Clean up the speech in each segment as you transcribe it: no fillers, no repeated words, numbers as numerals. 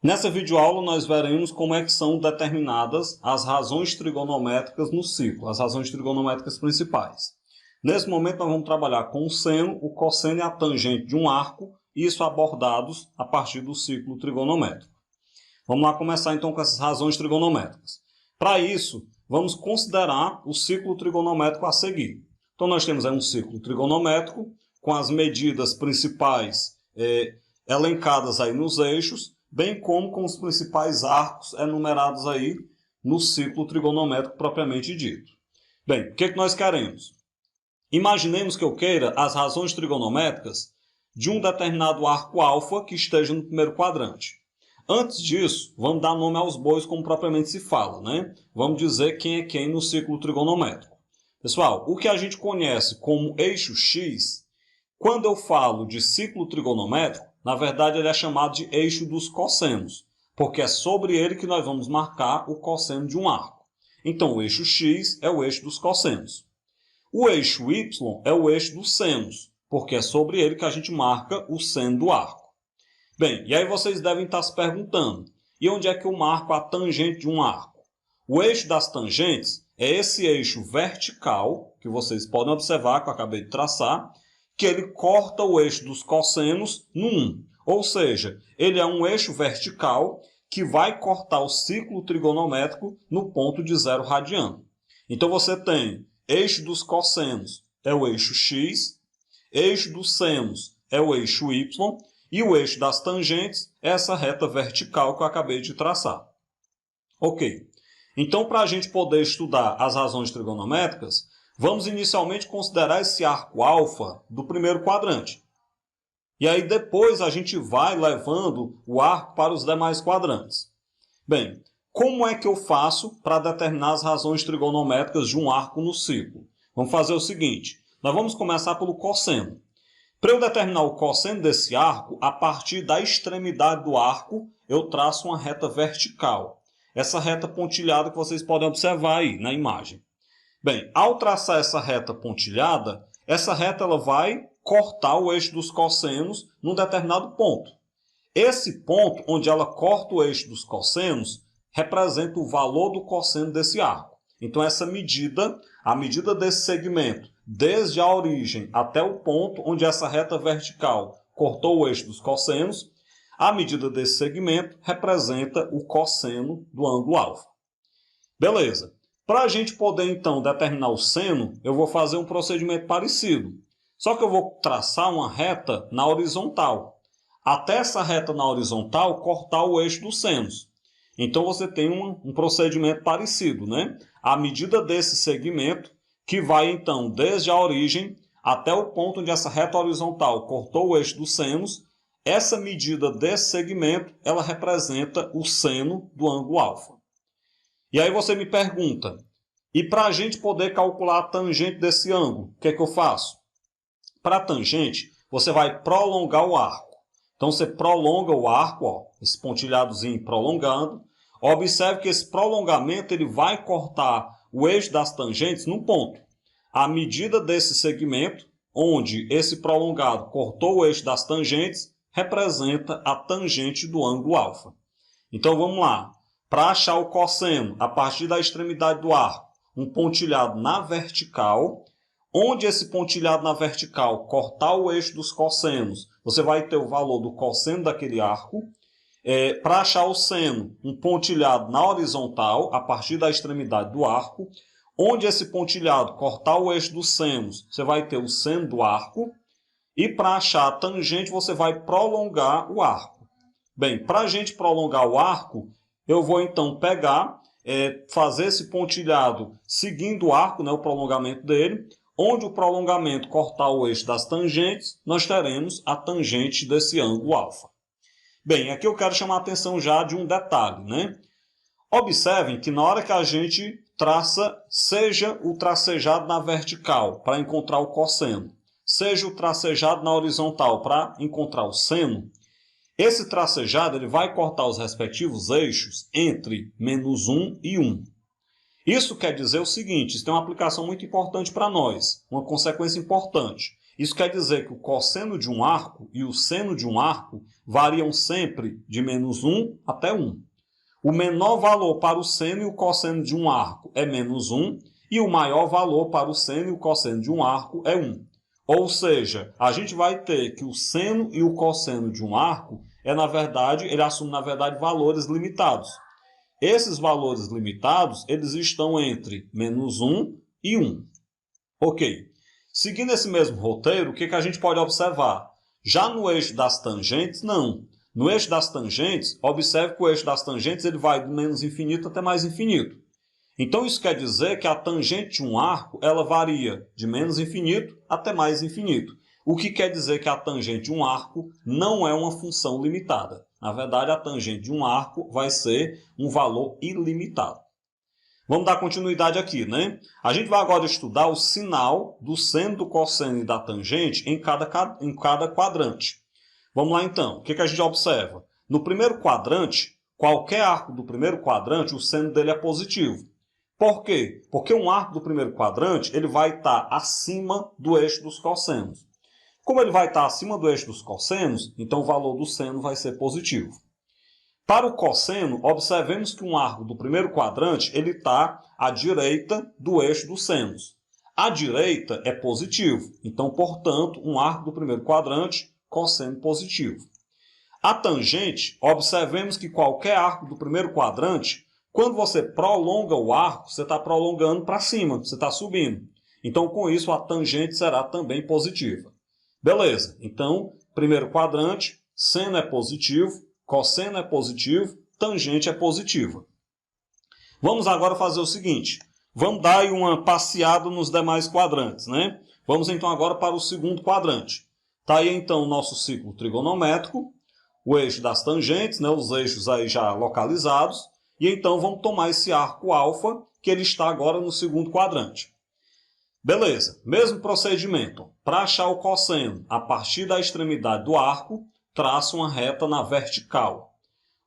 Nessa videoaula nós veremos como é que são determinadas as razões trigonométricas no ciclo, as razões trigonométricas principais. Nesse momento nós vamos trabalhar com o seno, o cosseno e a tangente de um arco, isso abordados a partir do ciclo trigonométrico. Vamos lá começar então com essas razões trigonométricas. Para isso, vamos considerar o ciclo trigonométrico a seguir. Então nós temos aí um ciclo trigonométrico com as medidas principais elencadas aí nos eixos, bem como com os principais arcos enumerados aí no ciclo trigonométrico propriamente dito. Bem, o que nós queremos? Imaginemos que eu queira as razões trigonométricas de um determinado arco alfa que esteja no primeiro quadrante. Antes disso, vamos dar nome aos bois como propriamente se fala, né? Vamos dizer quem é quem no ciclo trigonométrico. Pessoal, o que a gente conhece como eixo X, quando eu falo de ciclo trigonométrico, na verdade ele é chamado de eixo dos cossenos, porque é sobre ele que nós vamos marcar o cosseno de um arco. Então o eixo X é o eixo dos cossenos. O eixo Y é o eixo dos senos, porque é sobre ele que a gente marca o seno do arco. Bem, e aí vocês devem estar se perguntando, e onde é que eu marco a tangente de um arco? O eixo das tangentes é esse eixo vertical, que vocês podem observar que eu acabei de traçar, que ele corta o eixo dos cossenos no 1. Ou seja, ele é um eixo vertical que vai cortar o ciclo trigonométrico no ponto de 0 radiano. Então você tem eixo dos cossenos é o eixo X, eixo dos senos é o eixo Y, e o eixo das tangentes é essa reta vertical que eu acabei de traçar. Ok. Então, para a gente poder estudar as razões trigonométricas, vamos inicialmente considerar esse arco alfa do primeiro quadrante. E aí depois a gente vai levando o arco para os demais quadrantes. Bem, como é que eu faço para determinar as razões trigonométricas de um arco no ciclo? Vamos fazer o seguinte, nós vamos começar pelo cosseno. Para eu determinar o cosseno desse arco, a partir da extremidade do arco, eu traço uma reta vertical. Essa reta pontilhada que vocês podem observar aí na imagem. Bem, ao traçar essa reta pontilhada, essa reta ela vai cortar o eixo dos cossenos num determinado ponto. Esse ponto, onde ela corta o eixo dos cossenos, representa o valor do cosseno desse arco. Então, essa medida, a medida desse segmento, desde a origem até o ponto onde essa reta vertical cortou o eixo dos cossenos, a medida desse segmento representa o cosseno do ângulo alfa. Beleza. Para a gente poder, então, determinar o seno, eu vou fazer um procedimento parecido. Só que eu vou traçar uma reta na horizontal. Até essa reta na horizontal cortar o eixo dos senos. Então, você tem um procedimento parecido, né? A medida desse segmento, que vai, então, desde a origem até o ponto onde essa reta horizontal cortou o eixo dos senos, essa medida desse segmento, ela representa o seno do ângulo alfa. E aí você me pergunta, e para a gente poder calcular a tangente desse ângulo, o que é que eu faço? Para a tangente, você vai prolongar o arco. Então você prolonga o arco, ó, esse pontilhadozinho prolongando. Observe que esse prolongamento ele vai cortar o eixo das tangentes num ponto. A medida desse segmento, onde esse prolongado cortou o eixo das tangentes, representa a tangente do ângulo alfa. Então vamos lá. Para achar o cosseno a partir da extremidade do arco, um pontilhado na vertical, onde esse pontilhado na vertical cortar o eixo dos cossenos, você vai ter o valor do cosseno daquele arco. Para achar o seno, um pontilhado na horizontal, a partir da extremidade do arco, onde esse pontilhado cortar o eixo dos senos, você vai ter o seno do arco. E para achar a tangente, você vai prolongar o arco. Bem, para a gente prolongar o arco, eu vou então pegar, fazer esse pontilhado seguindo o arco, né, o prolongamento dele. Onde o prolongamento cortar o eixo das tangentes, nós teremos a tangente desse ângulo alfa. Bem, aqui eu quero chamar a atenção já de um detalhe, né? Observem que na hora que a gente traça, seja o tracejado na vertical para encontrar o cosseno, seja o tracejado na horizontal para encontrar o seno, esse tracejado ele vai cortar os respectivos eixos entre -1 e 1. Isso quer dizer o seguinte, isso tem uma aplicação muito importante para nós, uma consequência importante. Isso quer dizer que o cosseno de um arco e o seno de um arco variam sempre de -1 até 1. O menor valor para o seno e o cosseno de um arco é -1, e o maior valor para o seno e o cosseno de um arco é 1. Ou seja, a gente vai ter que o seno e o cosseno de um arco ele assume, na verdade, valores limitados. Esses valores limitados, eles estão entre -1 e 1. Ok. Seguindo esse mesmo roteiro, o que a gente pode observar? Já no eixo das tangentes, não. No eixo das tangentes, observe que o eixo das tangentes ele vai do menos infinito até mais infinito. Então isso quer dizer que a tangente de um arco ela varia de menos infinito até mais infinito. O que quer dizer que a tangente de um arco não é uma função limitada. Na verdade, a tangente de um arco vai ser um valor ilimitado. Vamos dar continuidade aqui, né? A gente vai agora estudar o sinal do seno, do cosseno e da tangente em cada quadrante. Vamos lá então. O que a gente observa? No primeiro quadrante, qualquer arco do primeiro quadrante, o seno dele é positivo. Por quê? Porque um arco do primeiro quadrante ele vai estar acima do eixo dos cossenos. Como ele vai estar acima do eixo dos cossenos, então o valor do seno vai ser positivo. Para o cosseno, observemos que um arco do primeiro quadrante ele está à direita do eixo dos senos. À direita é positivo, então, portanto, um arco do primeiro quadrante, cosseno positivo. A tangente, observemos que qualquer arco do primeiro quadrante, quando você prolonga o arco, você está prolongando para cima, você está subindo. Então, com isso, a tangente será também positiva. Beleza, então, primeiro quadrante, seno é positivo, cosseno é positivo, tangente é positiva. Vamos agora fazer o seguinte, vamos dar aí uma passeada nos demais quadrantes, né? Vamos então agora para o segundo quadrante. Está aí então o nosso ciclo trigonométrico, o eixo das tangentes, né? Os eixos aí já localizados, e então vamos tomar esse arco alfa, que ele está agora no segundo quadrante. Beleza, mesmo procedimento. Para achar o cosseno a partir da extremidade do arco, traça uma reta na vertical.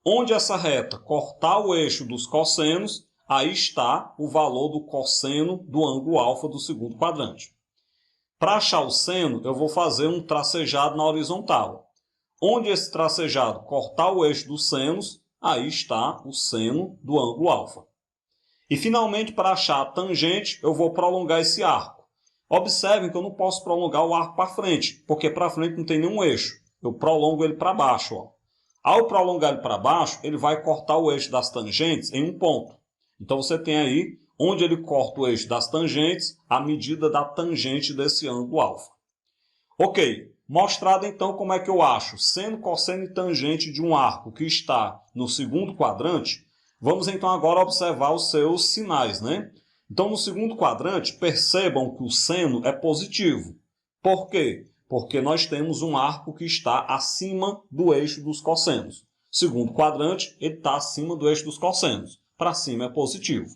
Onde essa reta cortar o eixo dos cossenos, aí está o valor do cosseno do ângulo alfa do segundo quadrante. Para achar o seno, eu vou fazer um tracejado na horizontal. Onde esse tracejado cortar o eixo dos senos, aí está o seno do ângulo alfa. E finalmente, para achar a tangente, eu vou prolongar esse arco. Observem que eu não posso prolongar o arco para frente, porque para frente não tem nenhum eixo. Eu prolongo ele para baixo. Ó. Ao prolongar ele para baixo, ele vai cortar o eixo das tangentes em um ponto. Então você tem aí, onde ele corta o eixo das tangentes, a medida da tangente desse ângulo alfa. Ok, mostrado então como é que eu acho seno, cosseno e tangente de um arco que está no segundo quadrante, vamos então agora observar os seus sinais, né? Então no segundo quadrante, percebam que o seno é positivo. Por quê? Porque nós temos um arco que está acima do eixo dos cossenos. Segundo quadrante, ele está acima do eixo dos cossenos. Para cima é positivo.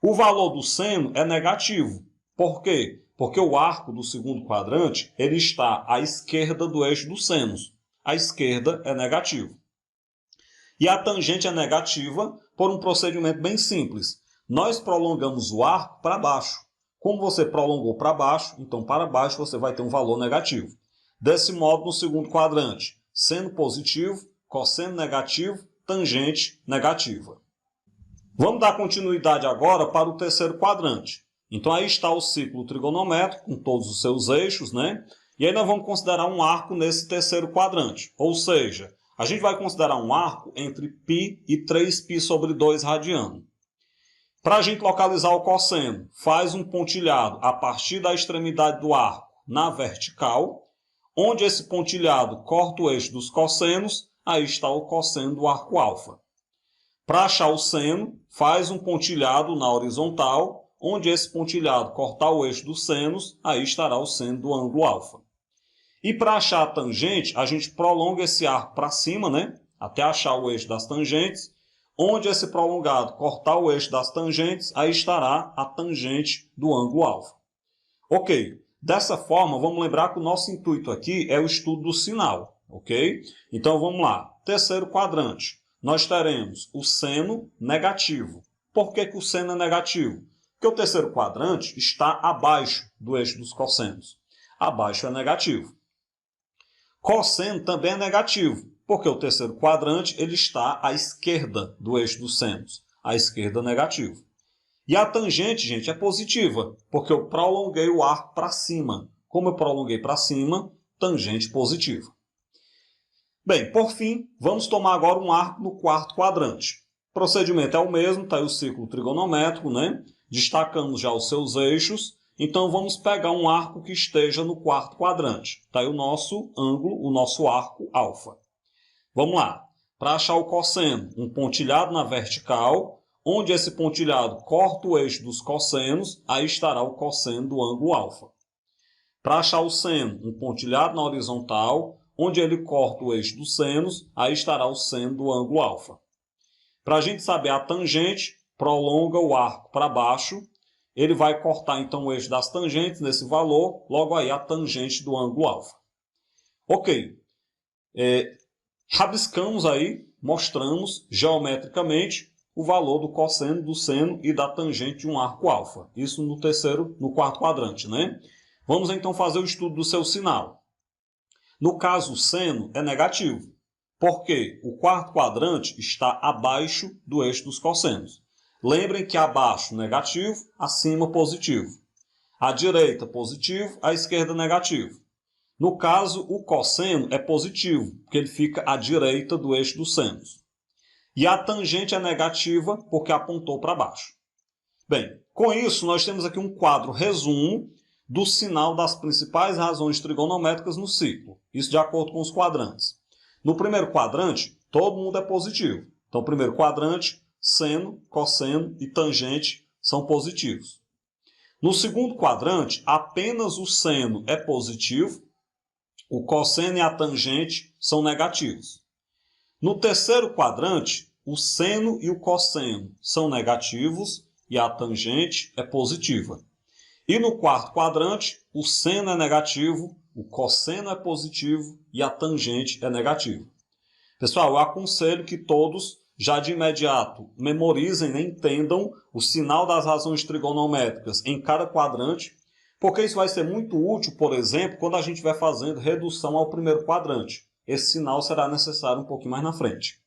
O valor do seno é negativo. Por quê? Porque o arco do segundo quadrante ele está à esquerda do eixo dos senos. A esquerda é negativo. E a tangente é negativa por um procedimento bem simples. Nós prolongamos o arco para baixo. Como você prolongou para baixo, então para baixo você vai ter um valor negativo. Desse modo, no segundo quadrante, seno positivo, cosseno negativo, tangente negativa. Vamos dar continuidade agora para o terceiro quadrante. Então aí está o ciclo trigonométrico com todos os seus eixos, né? E aí nós vamos considerar um arco nesse terceiro quadrante. Ou seja, a gente vai considerar um arco entre π e 3π sobre 2 radiano. Para a gente localizar o cosseno, faz um pontilhado a partir da extremidade do arco na vertical. Onde esse pontilhado corta o eixo dos cossenos, aí está o cosseno do arco alfa. Para achar o seno, faz um pontilhado na horizontal. Onde esse pontilhado cortar o eixo dos senos, aí estará o seno do ângulo alfa. E para achar a tangente, a gente prolonga esse arco para cima, né? Até achar o eixo das tangentes. Onde esse prolongado cortar o eixo das tangentes, aí estará a tangente do ângulo alfa. Ok, dessa forma, vamos lembrar que o nosso intuito aqui é o estudo do sinal, ok? Então vamos lá, terceiro quadrante, nós teremos o seno negativo. Por que o seno é negativo? Porque o terceiro quadrante está abaixo do eixo dos cossenos. abaixo é negativo. Cosseno também é negativo, porque o terceiro quadrante ele está à esquerda do eixo dos senos. À esquerda, negativo. E a tangente, gente, é positiva, porque eu prolonguei o arco para cima. Como eu prolonguei para cima, tangente positiva. Bem, por fim, vamos tomar agora um arco no quarto quadrante. O procedimento é o mesmo, está aí o círculo trigonométrico, né? Destacamos já os seus eixos. Então, vamos pegar um arco que esteja no quarto quadrante. Está aí o nosso ângulo, o nosso arco alfa. Vamos lá. Para achar o cosseno, um pontilhado na vertical, onde esse pontilhado corta o eixo dos cossenos, aí estará o cosseno do ângulo alfa. Para achar o seno, um pontilhado na horizontal, onde ele corta o eixo dos senos, aí estará o seno do ângulo alfa. Para a gente saber a tangente, prolonga o arco para baixo, ele vai cortar então o eixo das tangentes nesse valor, logo aí a tangente do ângulo alfa. Ok. Rabiscamos aí, mostramos geometricamente o valor do cosseno, do seno e da tangente de um arco alfa. Isso no quarto quadrante, né? Vamos então fazer o estudo do seu sinal. No caso, o seno é negativo, porque o quarto quadrante está abaixo do eixo dos cossenos. Lembrem que abaixo negativo, acima positivo. À direita positivo, à esquerda negativo. No caso, o cosseno é positivo, porque ele fica à direita do eixo dos senos. E a tangente é negativa, porque apontou para baixo. Bem, com isso, nós temos aqui um quadro resumo do sinal das principais razões trigonométricas no ciclo. Isso de acordo com os quadrantes. No primeiro quadrante, todo mundo é positivo. Então, primeiro quadrante, seno, cosseno e tangente são positivos. No segundo quadrante, apenas o seno é positivo, o cosseno e a tangente são negativos. No terceiro quadrante, o seno e o cosseno são negativos e a tangente é positiva. E no quarto quadrante, o seno é negativo, o cosseno é positivo e a tangente é negativa. Pessoal, eu aconselho que todos, já de imediato, memorizem e entendam o sinal das razões trigonométricas em cada quadrante, porque isso vai ser muito útil, por exemplo, quando a gente estiver fazendo redução ao primeiro quadrante. Esse sinal será necessário um pouquinho mais na frente.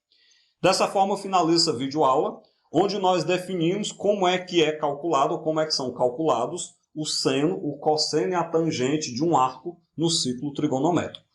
Dessa forma, eu finalizo essa videoaula, onde nós definimos como é que é calculado, ou como é que são calculados o seno, o cosseno e a tangente de um arco no ciclo trigonométrico.